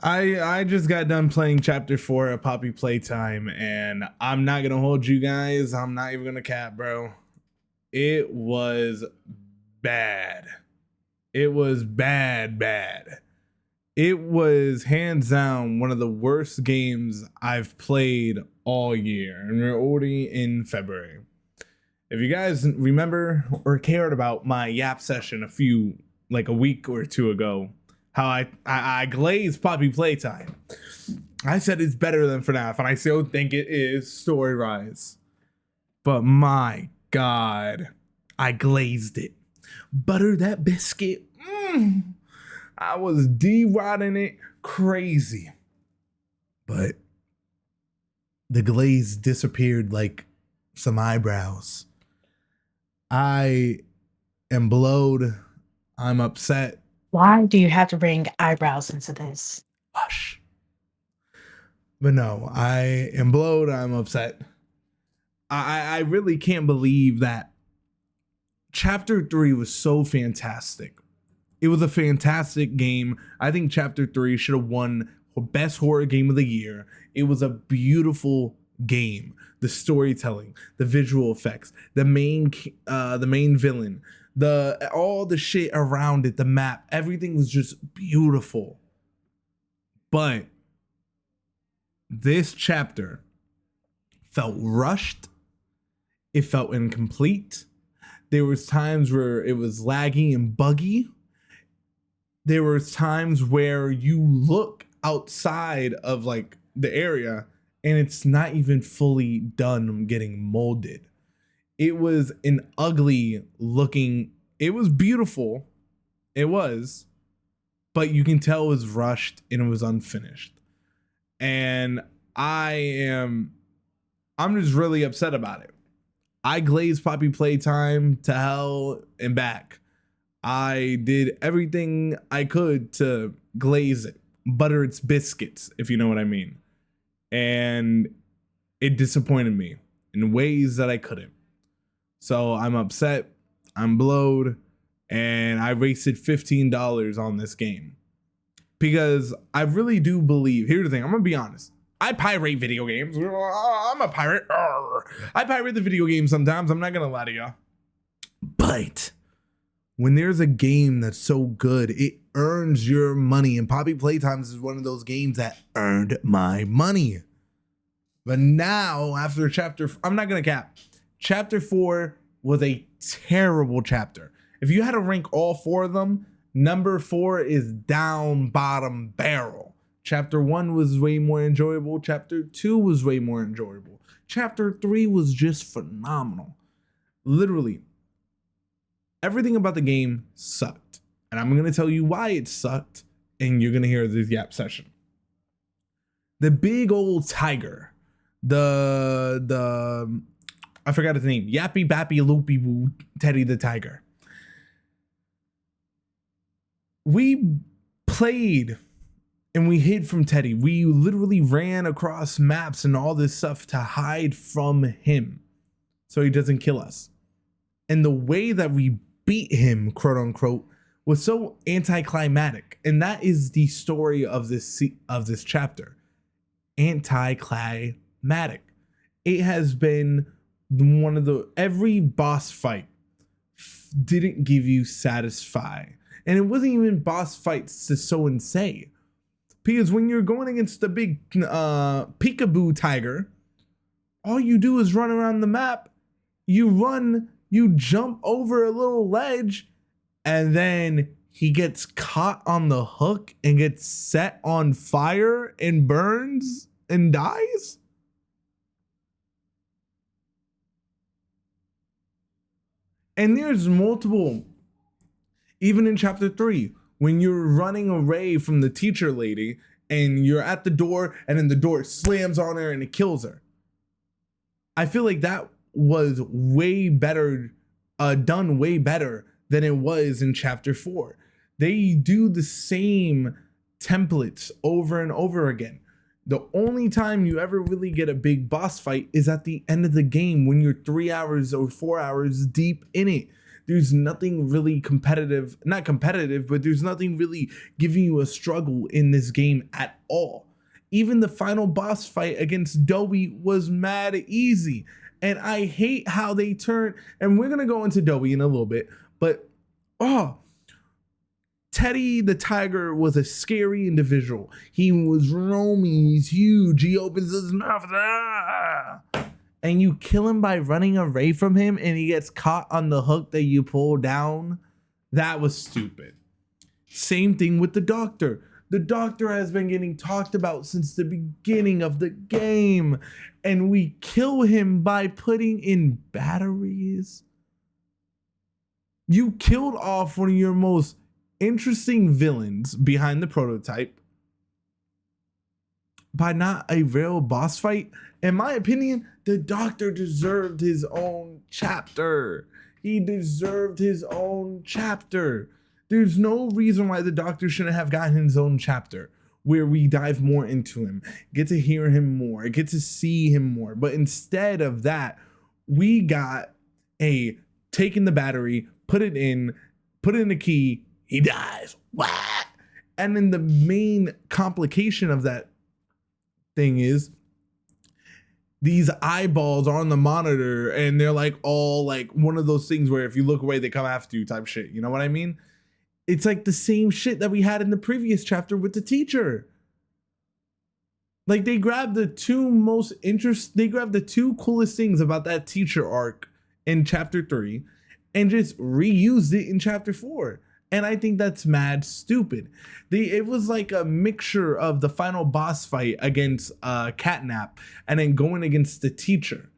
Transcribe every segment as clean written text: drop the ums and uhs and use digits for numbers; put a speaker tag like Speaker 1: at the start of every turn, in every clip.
Speaker 1: I just got done playing chapter 4 of Poppy Playtime, and I'm not gonna hold you guys. I'm not even gonna cap, bro. It was bad. It was bad. It was hands down one of the worst games I've played all year, and we're already in February. If you guys remember or cared about my Yap session a week or two ago, how I glazed Poppy Playtime. I said it's better than FNAF, and I still think it is story-wise. But my God, I glazed it. Butter that biscuit. I was de-rotting it crazy. But the glaze disappeared like some eyebrows. I am blowed. I'm upset.
Speaker 2: Why do you have to bring eyebrows into this?
Speaker 1: Hush. But no, I am blowed. I'm upset. I really can't believe that Chapter 3 was so fantastic. It was a fantastic game. I think Chapter 3 should have won Best Horror Game of the Year. It was a beautiful game. The storytelling, the visual effects, the main villain, all the shit around it, the map, everything was just beautiful. But this chapter felt rushed. It felt incomplete. There was times where it was laggy and buggy. There was times where you look outside of like the area and it's not even fully done getting molded. It was an ugly looking, it was beautiful. It was, but you can tell it was rushed and it was unfinished. And I'm just really upset about it. I glazed Poppy Playtime to hell and back. I did everything I could to glaze it, butter its biscuits, if you know what I mean. And it disappointed me in ways that I couldn't. So I'm upset, I'm blowed, and I wasted $15 on this game. Because I really do believe, here's the thing, I'm gonna be honest. I pirate video games. I'm a pirate. I pirate the video game sometimes. I'm not gonna lie to y'all. But when there's a game that's so good, it earns your money. And Poppy Playtimes is one of those games that earned my money. But now, after I'm not gonna cap. Chapter 4 was a terrible chapter. If you had to rank all 4 of them, number 4 is down bottom barrel. Chapter 1 was way more enjoyable. Chapter 2 was way more enjoyable. Chapter 3 was just phenomenal. Literally, everything about the game sucked. And I'm going to tell you why it sucked. And you're going to hear this Yap session. The big old tiger. I forgot his name. Yappy Bappy Loopy Woo Teddy the Tiger. We played and we hid from Teddy. We literally ran across maps and all this stuff to hide from him so he doesn't kill us. And the way that we beat him, quote unquote, was so anticlimactic. And that is the story of this chapter. Anticlimactic. It has been one of every boss fight didn't give you satisfy. And it wasn't even boss fights to so insane. Because when you're going against the big peekaboo tiger, all you do is run around the map. You jump over a little ledge, and then he gets caught on the hook and gets set on fire and burns and dies. And there's multiple, even in chapter 3, when you're running away from the teacher lady and you're at the door and then the door slams on her and it kills her. I feel like that was way better, done way better than it was in chapter 4. They do the same templates over and over again. The only time you ever really get a big boss fight is at the end of the game when you're 3 hours or 4 hours deep in it. There's nothing really competitive, not competitive, but there's nothing really giving you a struggle in this game at all. Even the final boss fight against Dowie was mad easy. And I hate how they turn, and we're gonna go into Dowie in a little bit, but oh, Teddy the tiger was a scary individual. He was roaming, he's huge, he opens his mouth, and you kill him by running away from him, and he gets caught on the hook that you pull down. That was stupid. Same thing with the doctor. The doctor has been getting talked about since the beginning of the game, and we kill him by putting in batteries. You killed off one of your most interesting villains behind the prototype by not a real boss fight. In my opinion, the doctor deserved his own chapter. He deserved his own chapter. There's no reason why the doctor shouldn't have gotten his own chapter where we dive more into him, get to hear him more, get to see him more. But instead of that, we got a taking the battery, put it in the key, he dies. What? And then the main complication of that thing is these eyeballs are on the monitor and they're like all like one of those things where if you look away, they come after you type shit. You know what I mean? It's like the same shit that we had in the previous chapter with the teacher. Like they grabbed the two coolest things about that teacher arc in chapter 3 and just reused it in chapter 4. And I think that's mad stupid. It was like a mixture of the final boss fight against Catnap and then going against the teacher.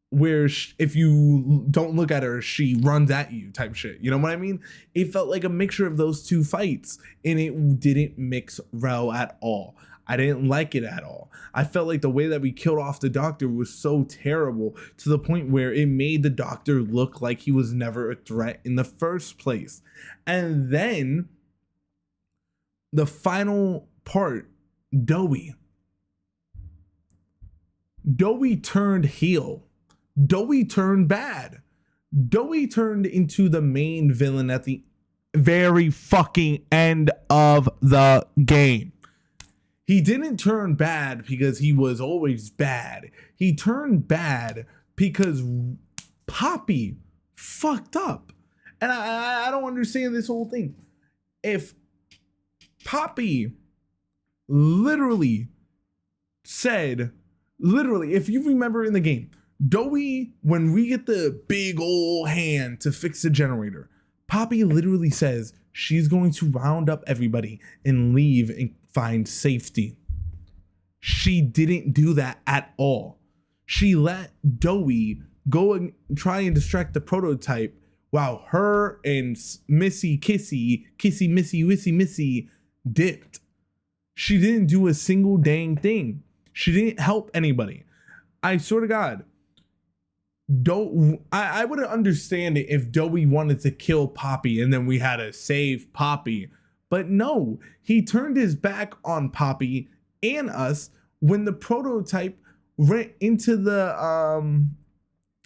Speaker 1: Where if you don't look at her, she runs at you type shit. You know what I mean? It felt like a mixture of those two fights and it didn't mix well at all. I didn't like it at all. I felt like the way that we killed off the doctor was so terrible to the point where it made the doctor look like he was never a threat in the first place. And then the final part, Dowie turned heel. Dowie turned bad. Dowie turned into the main villain at the very fucking end of the game. He didn't turn bad because he was always bad. He turned bad because Poppy fucked up. And I don't understand this whole thing. If Poppy literally said, if you remember in the game, Dowie, when we get the big old hand to fix the generator, Poppy literally says she's going to round up everybody and leave and find safety. She didn't do that at all. She let Dowie go and try and distract the prototype while her and Missy dipped. She didn't do a single dang thing. She didn't help anybody. I swear to God, I wouldn't understand it if Dowie wanted to kill Poppy and then we had to save Poppy. But no, he turned his back on Poppy and us when the prototype went into the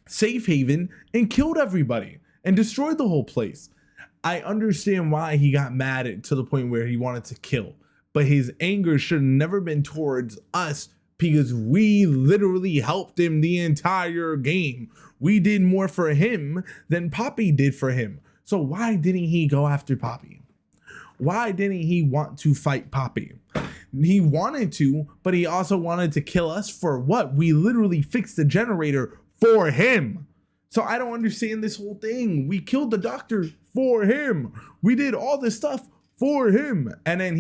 Speaker 1: safe haven and killed everybody and destroyed the whole place. I understand why he got mad to the point where he wanted to kill, but his anger should have never been towards us because we literally helped him the entire game. We did more for him than Poppy did for him. So why didn't he go after Poppy? Why didn't he want to fight Poppy? He wanted to, but he also wanted to kill us for what? We literally fixed the generator for him. So I don't understand this whole thing. We killed the doctor for him. We did all this stuff for him. And then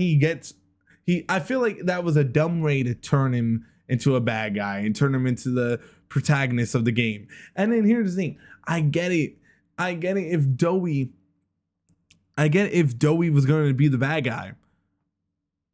Speaker 1: I feel like that was a dumb way to turn him into a bad guy and turn him into the protagonist of the game. And then here's the thing. I get it if Dowie was going to be the bad guy.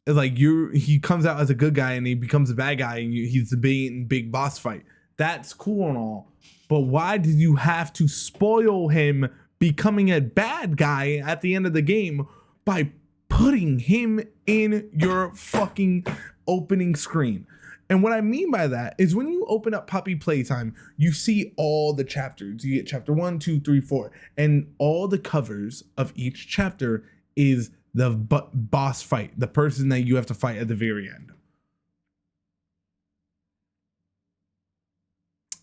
Speaker 1: Like he comes out as a good guy and he becomes a bad guy and he's debating big boss fight. That's cool and all. But why did you have to spoil him becoming a bad guy at the end of the game by putting him in your fucking opening screen? And what I mean by that is when you open up Poppy Playtime, you see all the chapters. You get chapter 1, 2, 3, 4, and all the covers of each chapter is the boss fight, the person that you have to fight at the very end.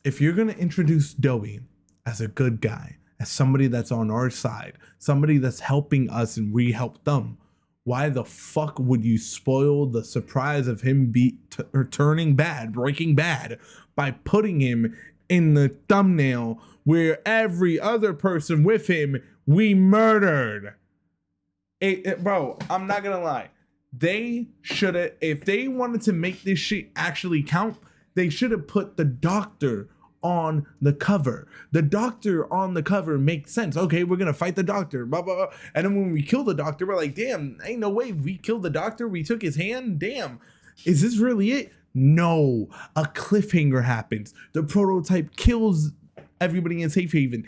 Speaker 1: If you're going to introduce Dowie as a good guy, as somebody that's on our side, somebody that's helping us and we help them, why the fuck would you spoil the surprise of him turning bad, breaking bad, by putting him in the thumbnail where every other person with him we murdered? Bro, I'm not gonna lie. They should have, if they wanted to make this shit actually count, they should have put the doctor on the cover. The doctor on the cover makes sense. Okay, we're gonna fight the doctor, blah, blah, blah. And then when we kill the doctor, we're like, damn, ain't no way we killed the doctor. We took his hand. Damn, is this really it? No, a cliffhanger happens. The prototype kills everybody in Safe Haven.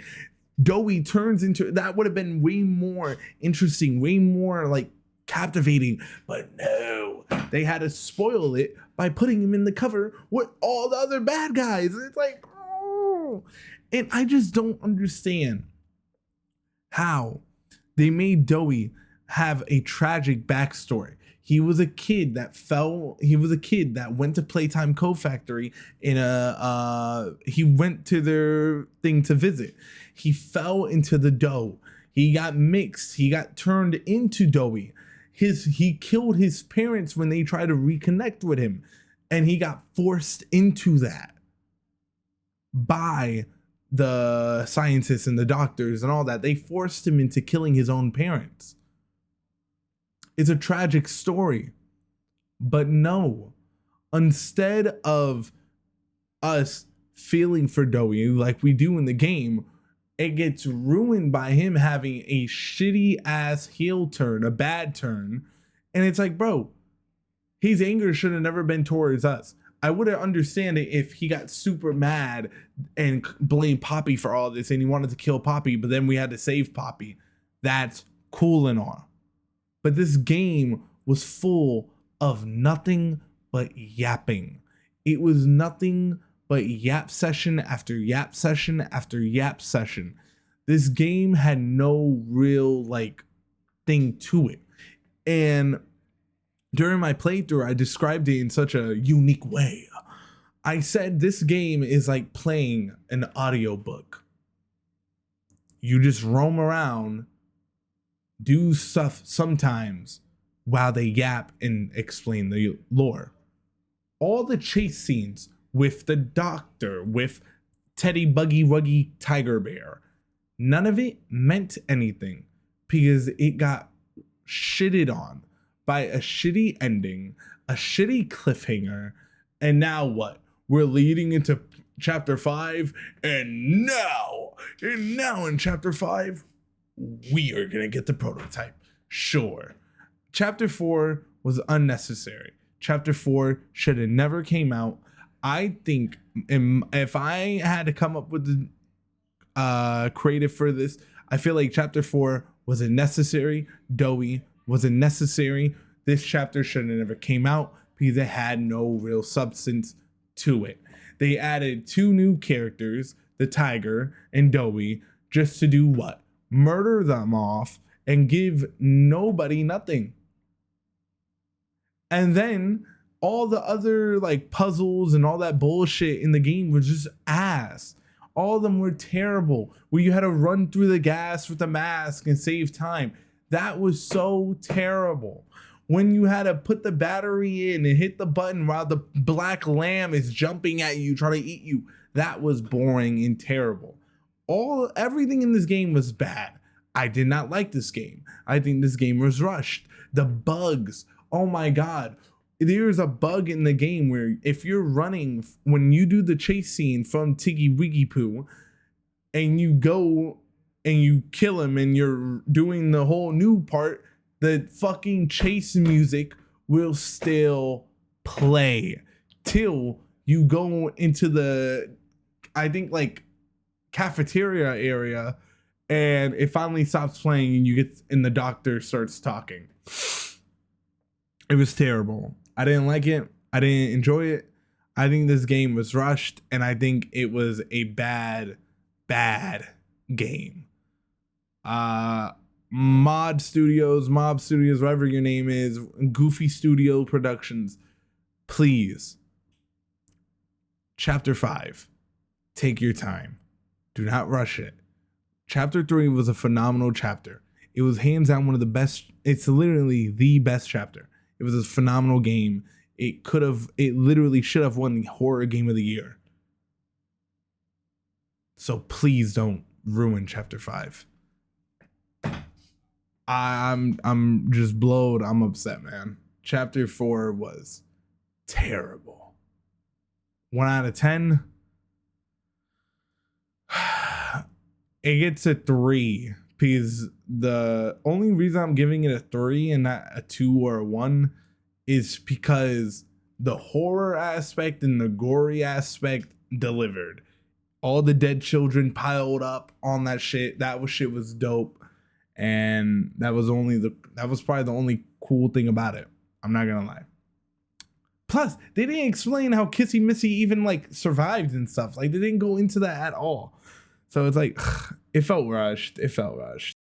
Speaker 1: Dowie turns into, that would have been way more interesting, way more like captivating, but no, they had to spoil it by putting him in the cover with all the other bad guys. It's like, oh, and I just don't understand how they made Dowie have a tragic backstory. He was a kid that went to Playtime Co-Factory he went to their thing to visit. He fell into the dough. He got mixed. He got turned into Dowie. He killed his parents when they tried to reconnect with him, and he got forced into that by the scientists and the doctors and all that. They forced him into killing his own parents. It's a tragic story. But no, instead of us feeling for Dowie like we do in the game, it gets ruined by him having a shitty ass heel turn, a bad turn. And it's like, bro, his anger should have never been towards us. I would have understand it if he got super mad and blamed Poppy for all this and he wanted to kill Poppy, but then we had to save Poppy. That's cool and all. But this game was full of nothing but yapping. It was nothing but yap session after yap session after yap session. This game had no real like thing to it. And during my playthrough, I described it in such a unique way. I said this game is like playing an audiobook. You just roam around, do stuff sometimes while they yap and explain the lore. All the chase scenes with the doctor, with Teddy Buggy Wuggy Tiger Bear, none of it meant anything because it got shitted on by a shitty ending, a shitty cliffhanger, and now what? We're leading into chapter 5, and now in chapter 5, we are gonna get the prototype. Sure. Chapter 4 was unnecessary. Chapter 4 should have never came out. I think if I had to come up with the creative for this, I feel like chapter 4 wasn't necessary. Dowie wasn't necessary. This chapter should have never came out because it had no real substance to it. They added 2 new characters, the tiger and Dowie, just to do what? Murder them off and give nobody nothing. And then all the other like puzzles and all that bullshit in the game was just ass. All of them were terrible. Where you had to run through the gas with a mask and save time. That was so terrible. When you had to put the battery in and hit the button while the black lamb is jumping at you trying to eat you. That was boring and terrible. Everything in this game was bad. I did not like this game. I think this game was rushed. The bugs. Oh my God. There's a bug in the game where if you're running, when you do the chase scene from Tiggy Wiggy Poo and you go and you kill him and you're doing the whole new part, the fucking chase music will still play till you go into the, I think like cafeteria area, and it finally stops playing and you get, and the doctor starts talking. It was terrible. I didn't like it. I didn't enjoy it. I think this game was rushed, and I think it was a bad game. Mob Studios, whatever your name is, Goofy Studio Productions, please. Chapter 5. Take your time. Do not rush it. Chapter 3 was a phenomenal chapter. It was hands down one of the best. It's literally the best chapter. It was a phenomenal game. It literally should have won the horror game of the year. So please don't ruin chapter 5. I'm just blowed. I'm upset, man. Chapter 4 was terrible. 1 out of 10. It gets a 3 because the only reason I'm giving it a 3 and not a 2 or a 1 is because the horror aspect and the gory aspect delivered. All the dead children piled up on that shit. Shit was dope. And that was probably the only cool thing about it. I'm not gonna lie. Plus, they didn't explain how Kissy Missy even like survived and stuff. Like they didn't go into that at all. So it's like it felt rushed.